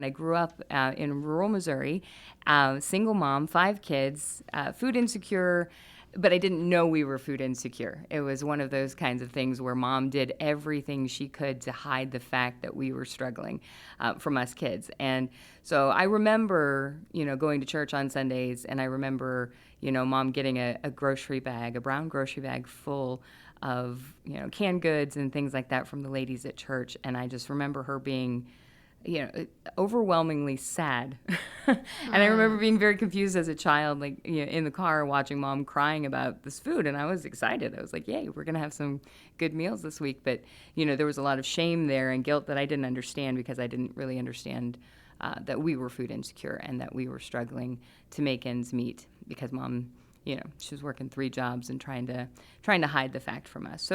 I grew up in rural Missouri, single mom, 5 kids, food insecure, but I didn't know we were food insecure. It was one of those kinds of things where mom did everything she could to hide the fact that we were struggling from us kids. And so I remember, going to church on Sundays, and I remember, mom getting a grocery bag, a brown grocery bag full of, canned goods and things like that from the ladies at church. And I just remember her being overwhelmingly sad. And I remember being very confused as a child, like, in the car watching mom crying about this food. And I was excited. I was like, yay, we're going to have some good meals this week. But, there was a lot of shame there and guilt that I didn't understand because I didn't really understand that we were food insecure and that we were struggling to make ends meet because mom, she was working 3 jobs and trying to hide the fact from us.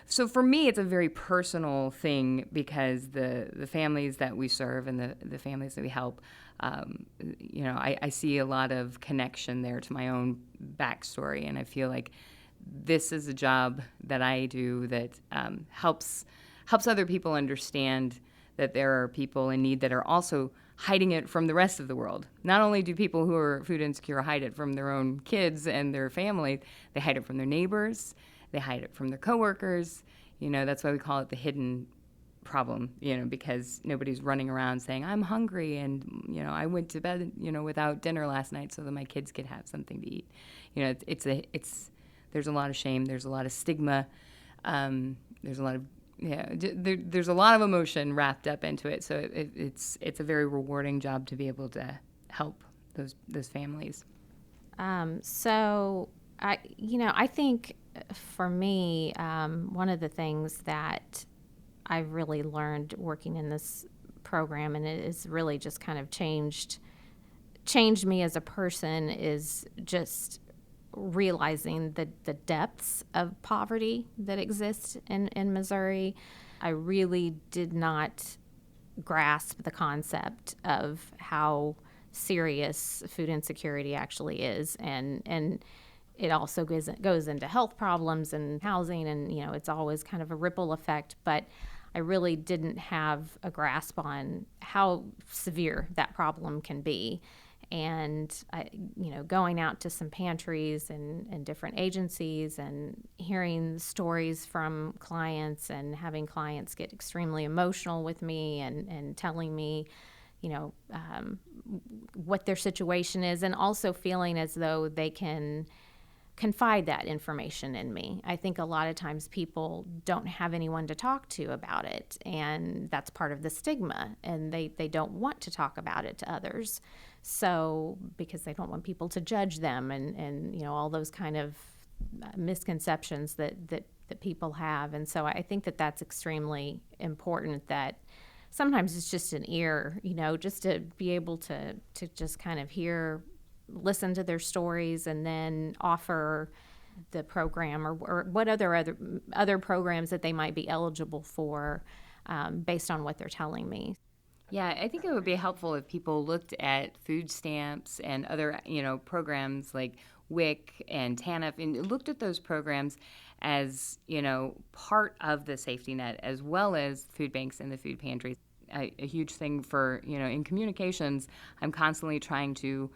So for me, it's a very personal thing because the families that we serve and the families that we help, I see a lot of connection there to my own backstory, and I feel like this is a job that I do that helps other people understand that there are people in need that are also hiding it from the rest of the world. Not only do people who are food insecure hide it from their own kids and their family, they hide it from their neighbors, they hide it from their coworkers. That's why we call it the hidden problem, because nobody's running around saying, I'm hungry and, I went to bed, without dinner last night so that my kids could have something to eat. There's a lot of shame, there's a lot of stigma, there's a lot of there's a lot of emotion wrapped up into it. So it's a very rewarding job to be able to help those families. So I think for me, one of the things that I've really learned working in this program, and it has really just kind of changed me as a person, is just realizing the depths of poverty that exists in Missouri. I really did not grasp the concept of how serious food insecurity actually is, and it also goes into health problems and housing, and it's always kind of a ripple effect. But I really didn't have a grasp on how severe that problem can be. And going out to some pantries and different agencies and hearing stories from clients and having clients get extremely emotional with me and telling me, what their situation is, and also feeling as though they can confide that information in me. I think a lot of times people don't have anyone to talk to about it, and that's part of the stigma, and they don't want to talk about it to others. So because they don't want people to judge them and all those kind of misconceptions that people have. And so I think that that's extremely important, that sometimes it's just an ear, just to be able to just kind of listen to their stories and then offer the program or what other programs that they might be eligible for based on what they're telling me. Yeah, I think it would be helpful if people looked at food stamps and other, programs like WIC and TANF and looked at those programs as, part of the safety net, as well as food banks and the food pantries. A huge thing for, in communications, I'm constantly trying to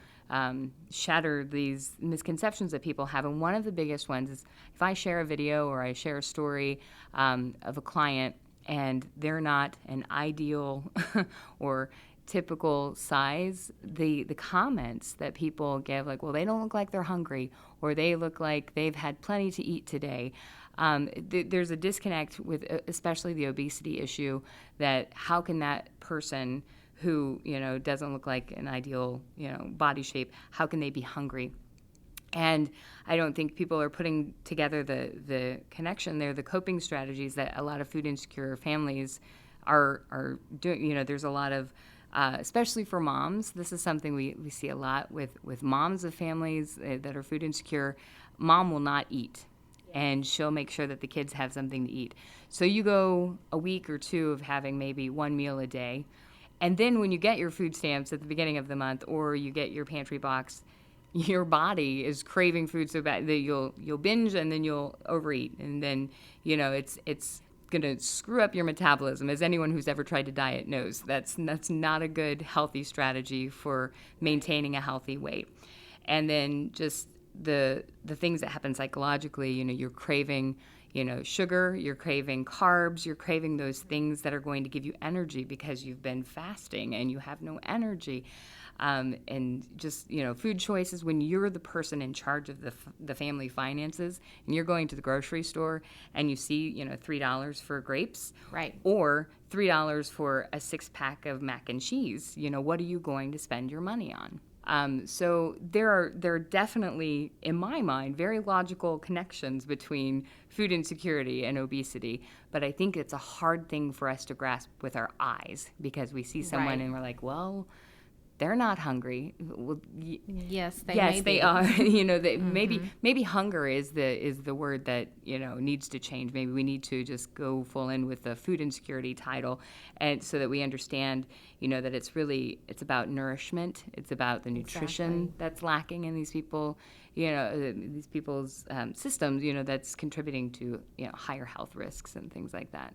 shatter these misconceptions that people have. And one of the biggest ones is if I share a video or I share a story of a client and they're not an ideal or typical size, the comments that people give, like, well, they don't look like they're hungry, or they look like they've had plenty to eat today. There's a disconnect with especially the obesity issue, that how can that person who, doesn't look like an ideal, body shape, how can they be hungry? And I don't think people are putting together the connection there, the coping strategies that a lot of food insecure families are doing. There's a lot of, especially for moms, this is something we see a lot with moms of families that are food insecure. Mom will not eat, and she'll make sure that the kids have something to eat. So you go a week or two of having maybe one meal a day, and then when you get your food stamps at the beginning of the month, or you get your pantry box, your body is craving food so bad that you'll binge and then you'll overeat, and then it's going to screw up your metabolism. As anyone who's ever tried to diet knows, that's not a good, healthy strategy for maintaining a healthy weight. And then just the things that happen psychologically, you're craving, sugar, you're craving carbs, you're craving those things that are going to give you energy because you've been fasting and you have no energy. And just, food choices, when you're the person in charge of the family finances and you're going to the grocery store and you see, $3 for grapes, Right. or $3 for a 6-pack of mac and cheese, what are you going to spend your money on? So there are definitely, in my mind, very logical connections between food insecurity and obesity. But I think it's a hard thing for us to grasp with our eyes because we see someone Right. and we're like, well, they're not hungry. Well, Yes, they yes, may they be. are. Maybe hunger is the word that needs to change. Maybe we need to just go full in with the food insecurity title, and so that we understand that it's about nourishment. It's about the nutrition Exactly. that's lacking in these people. These people's systems. That's contributing to higher health risks and things like that.